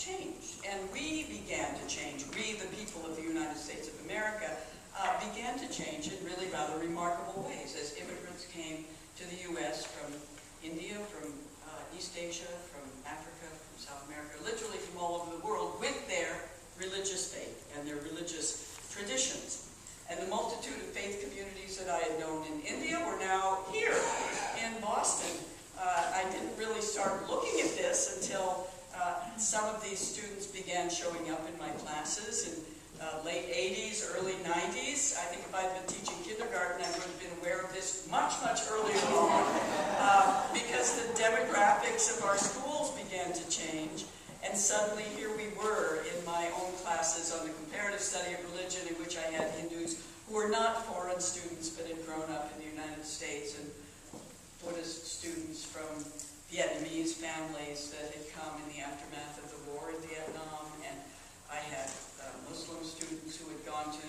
changed, and we began to change. We, the people of the United States of America, began to change in really rather remarkable ways as immigrants came to the U.S. from India, from East Asia, from Africa, from South America, literally from all over the world with their religious faith and their religious traditions. And the multitude of faith communities that I had known in India were now here in Boston. I didn't really start looking at this until some of these students began showing up in my classes in late 80s, early 90s. I think if I'd been teaching kindergarten, I would have been aware of this much, much earlier on because the demographics of our schools began to change. And suddenly here we were in my own classes on the comparative study of religion, in which I had Hindus who were not foreign students but had grown up in the United States, and Buddhist students from Vietnamese families that had come in the aftermath of the war in Vietnam, and I had Muslim students who had gone to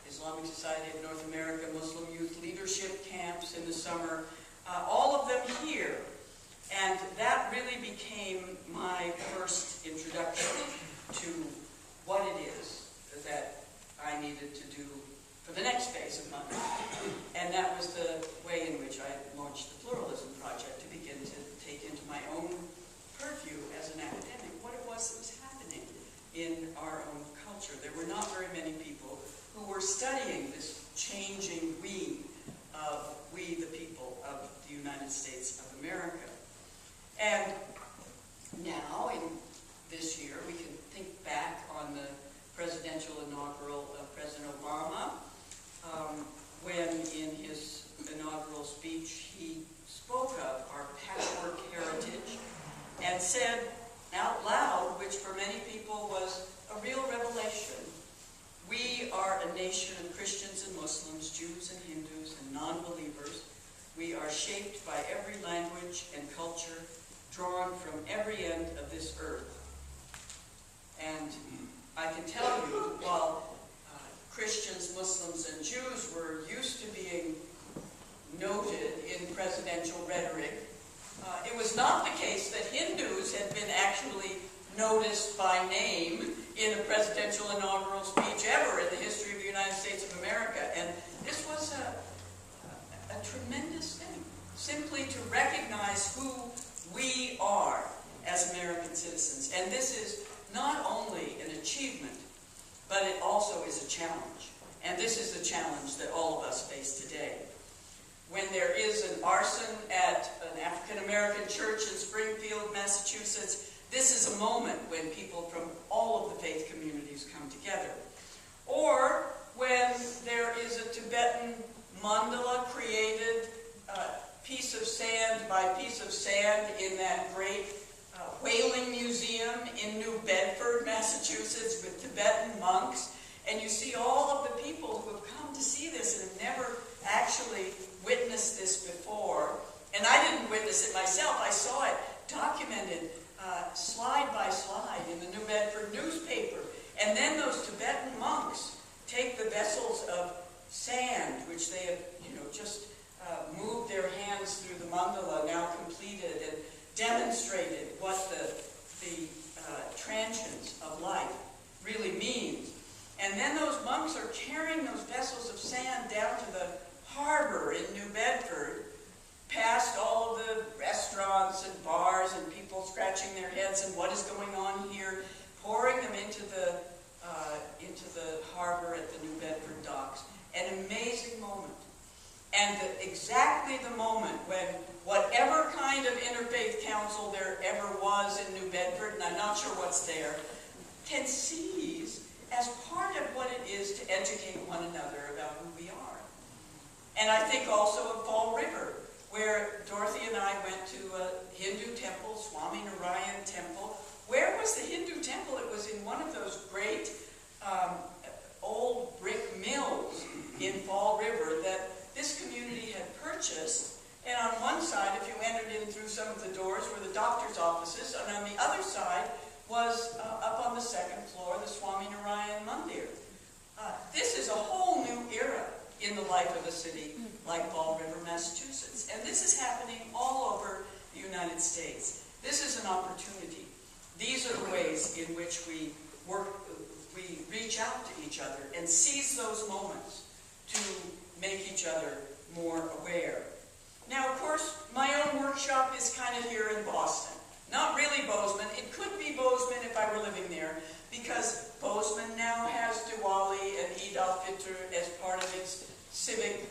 Islamic Society of North America Muslim Youth Leadership camps in the summer, all of them here. And that really became my first introduction to what it is that I needed to do for the next phase of my life. And that was the way in which I launched the Pluralism Project, to begin to take into my own purview as an academic what it was that was happening in our own culture. There were not very many people who were studying this changing we the people of the United States of America. And now, in this year, we can think back on the presidential inaugural of President Obama, when in his inaugural speech he spoke of our patchwork heritage and said out loud, which for many people was a real revelation, we are a nation of Christians and Muslims, Jews and Hindus and non-believers. We are shaped by every language and culture, drawn from every end of this earth. And I can tell you, while Christians, Muslims, and Jews were used to being noted in presidential rhetoric, it was not the case that Hindus had been actually noticed by name in a presidential inaugural speech ever in the history of the United States of America. And this was a tremendous thing, simply to recognize who we are as American citizens. And this is not only an achievement, but it also is a challenge. And this is the challenge that all of us face today. When there is an arson at an African-American church in Springfield, Massachusetts, this is a moment when people from all of the faith communities come together. Or when there is a Tibetan mandala created piece of sand by piece of sand in that great whaling museum in New Bedford, Massachusetts, with Tibetan monks, and you see all of the people who have come to see this and have never actually witnessed this before. And I didn't witness it myself. I saw it documented slide by slide in the New Bedford newspaper. And then those Tibetan monks take the vessels of sand, which they have, just moved their hands through the mandala, now completed, and demonstrated what the transience of life really means. And then those monks are carrying those vessels of sand down to the harbor in New Bedford, past all of the restaurants and bars and people scratching their heads and what is going on here, pouring them into the harbor at the New Bedford docks. An amazing moment. And exactly the moment when whatever kind of interfaith council there ever was in New Bedford, and I'm not sure what's there, can seize as part of what it is to educate one another about who we are. And I think also of Fall River, where Dorothy and I went to a Hindu temple, Swami Narayan temple. Where was the Hindu temple? It was in one of those great old brick mills in Fall River that this community had purchased. And on one side, if you entered in through some of the doors, were the doctor's offices, and on the other side was, up on the second floor, the Swami Narayan Mandir. This is a whole new era in the life of a city like Fall River, Massachusetts. And this is happening all over the United States. This is an opportunity. These are the ways in which we reach out to each other and seize those moments to make each other more aware. Now, of course, my own workshop is kind of here in Boston. Not really Bozeman. It could be Bozeman if I were living there, because Bozeman now has Diwali and Eid al-Fitr as part of its civic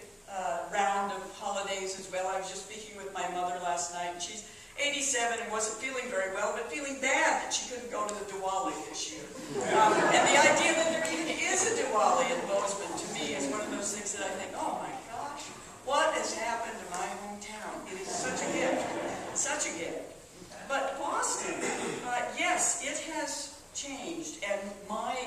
round of holidays as well. I was just speaking with my mother last night, and she's 87 and wasn't feeling very well, but feeling bad that she couldn't go to the Diwali this year. And the idea that there even is a Diwali in Bozeman, to me, is one of those things that I think, oh my gosh, what has happened to my hometown? It is such a gift. Such a gift. But Boston, yes, it has changed, and my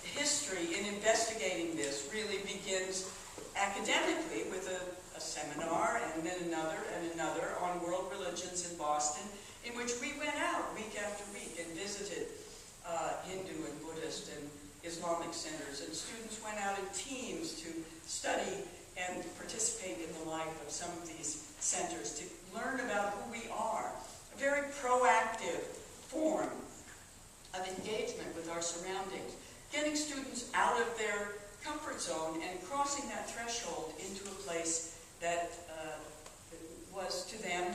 history in investigating this really begins academically with a seminar and then another on world religions in Boston, in which we went out week after week and visited Hindu and Buddhist and Islamic centers, and students went out in teams to study and participate in the life of some of these centers, to learn about who we are. A very proactive form of engagement with our surroundings, getting students out of their comfort zone and crossing that threshold into a place that was to them,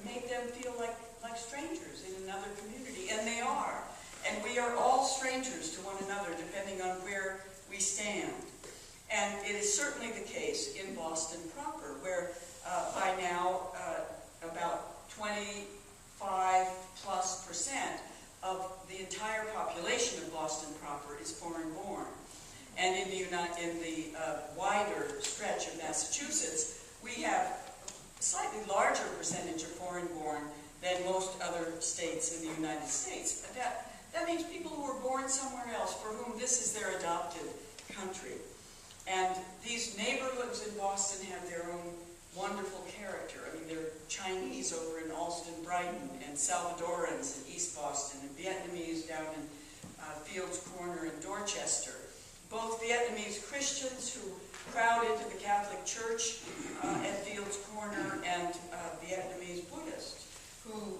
make them feel like strangers in another community, and they are. And we are all strangers to one another, depending on where we stand. And it is certainly the case in Boston proper, where by now about 25+% of the entire population of Boston proper is foreign-born. And in the wider stretch of Massachusetts, we have a slightly larger percentage of foreign-born than most other states in the United States. But that means people who were born somewhere else, for whom this is their adopted country. And these neighborhoods in Boston have their own wonderful character. I mean, there are Chinese over in Alston, Brighton, and Salvadorans in East Boston, and Vietnamese down in Fields Corner in Dorchester. Both Vietnamese Christians who crowd into the Catholic Church at Fields Corner, and Vietnamese Buddhists who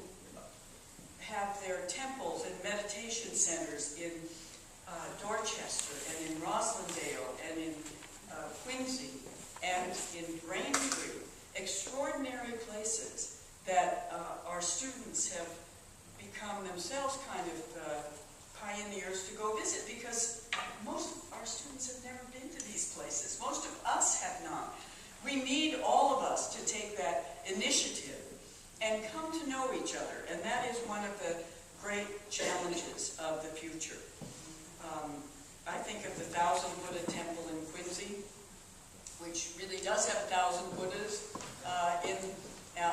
have their temples and meditation centers in Dorchester and in Roslindale and in Quincy and in Braintree. Extraordinary places that our students have become themselves kind of pioneers to go visit, because most of our students have never been to these places. Most of us have not. We need all of us to take that initiative and come to know each other, and that is one of the great challenges of the future. I think of the 1,000 Buddha Temple in Quincy, which really does have 1,000 Buddhas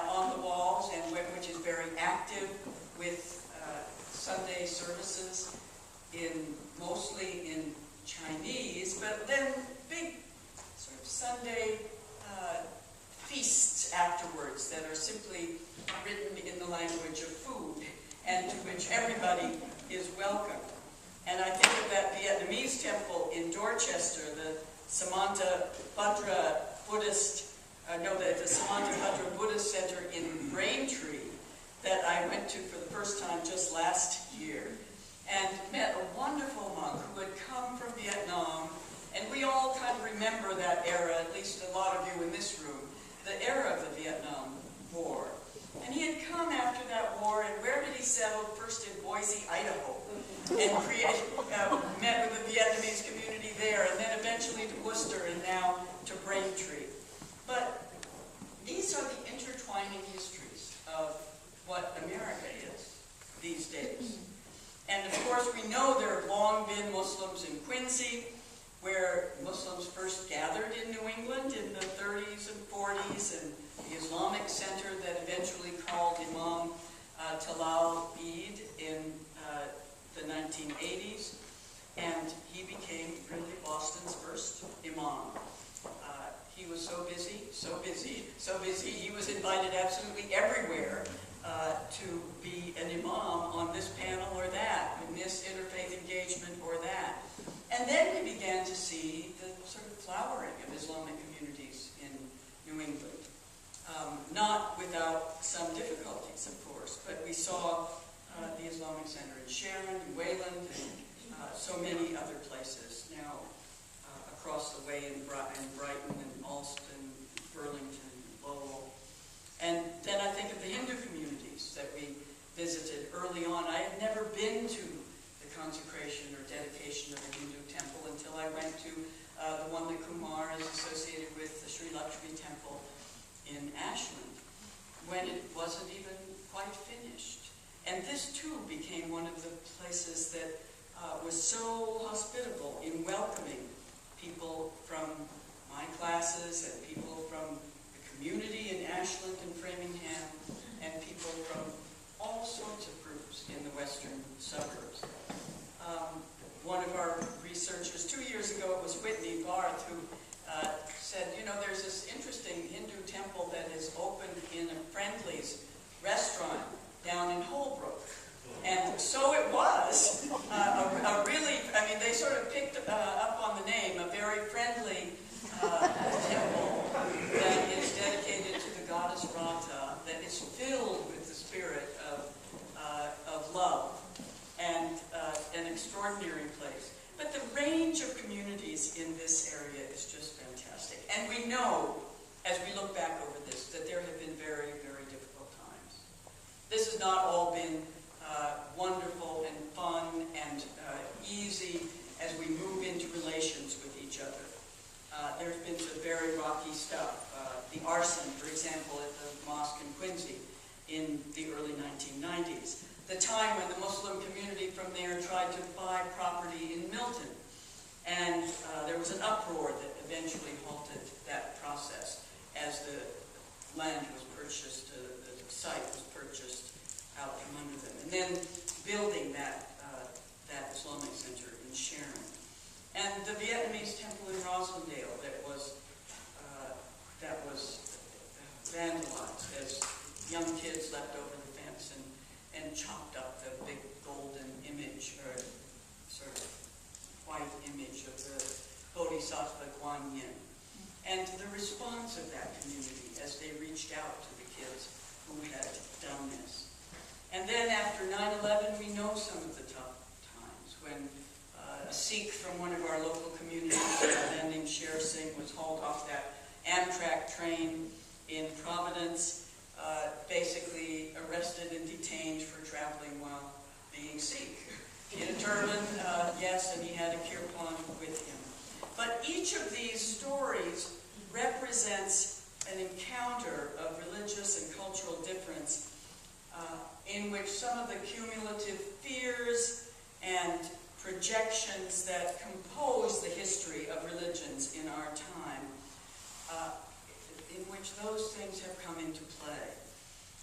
on the walls, and which is very active with Sunday services mostly in Chinese, but then big sort of Sunday feasts afterwards that are simply written in the language of food, and to which everybody is welcome. And I think of that Vietnamese temple in Dorchester, the Samanta Bhadra Buddhist, the Samanta Bhadra Buddhist Center in Braintree, that I went to for the first time just last year, and met a wonderful monk who had come from Vietnam, and we all kind of remember that era, at least a lot of you in this room, the era of the Vietnam War. And he had come after that war, and where did he settle? First in Boise, Idaho, and met with the Vietnamese community there, and then eventually to Worcester, and now to Braintree. But these are the intertwining histories of what America is these days. And of course, we know there have long been Muslims in Quincy, where Muslims first gathered in New England in the 30s and 40s, and the Islamic center that eventually called Imam Talal Eid in the 1980s, and he became really Boston's first imam. He was so busy, he was invited absolutely everywhere to be an imam on this panel or that, in this interfaith engagement or that. And then we began to see the sort of flowering of Islamic communities in New England. Not without some difficulties, of course, but we saw the Islamic Center in Sharon, in Wayland, and so many other places now across the way in Brighton and Alston, Burlington, Lowell. And then I think of the Hindu communities that we visited early on. I had never been to the consecration or dedication of a Hindu temple until I went to the one that Kumar is associated with, the Sri Lakshmi Temple in Ashland, when it wasn't even quite finished. And this too became one of the places that was so hospitable in welcoming people from my classes and people from the community in Ashland and Framingham and people from all sorts of groups in the western suburbs. One of our researchers 2 years ago, it was Whitney Barth, who said, you know, there's this interesting Hindu temple that is opened in a Friendly's restaurant down in Holbrook. And so it was a really, I mean, they sort of picked up on the name, a very friendly temple that is dedicated to the goddess Radha, that is filled with the spirit of love, and an extraordinary place. But the range of communities in this area is just fantastic. And we know, as we look back over this, that there have been very, very difficult times. This has not all been wonderful and fun and easy as we move into relations with each other. There's been some very rocky stuff. The arson, for example, at the mosque in Quincy in the early 1990s. The time when the Muslim community from there tried to buy property in Milton. And there was an uproar that eventually halted that process as the land was purchased, the site was purchased out from under them. And then building that Islamic Center in Sharon. And the Vietnamese temple in Roslindale that was vandalized as young kids leapt over the fence and chopped up the big golden image, or sort of white image of the Bodhisattva Guan Yin. And the response of that community as they reached out to the kids who had done this. And then after 9/11, we know some of the tough times when a Sikh from one of our local communities, a man named Sher Singh, was hauled off that Amtrak train in Providence, basically arrested and detained for traveling while being Sikh. He had a turban, yes, and he had a kirpan with him. But each of these stories represents an encounter of religious and cultural difference in which some of the cumulative fears and projections that compose the history of religions in our time, in which those things have come into play.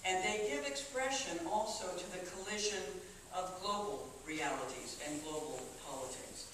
And they give expression also to the collision of global realities and global politics.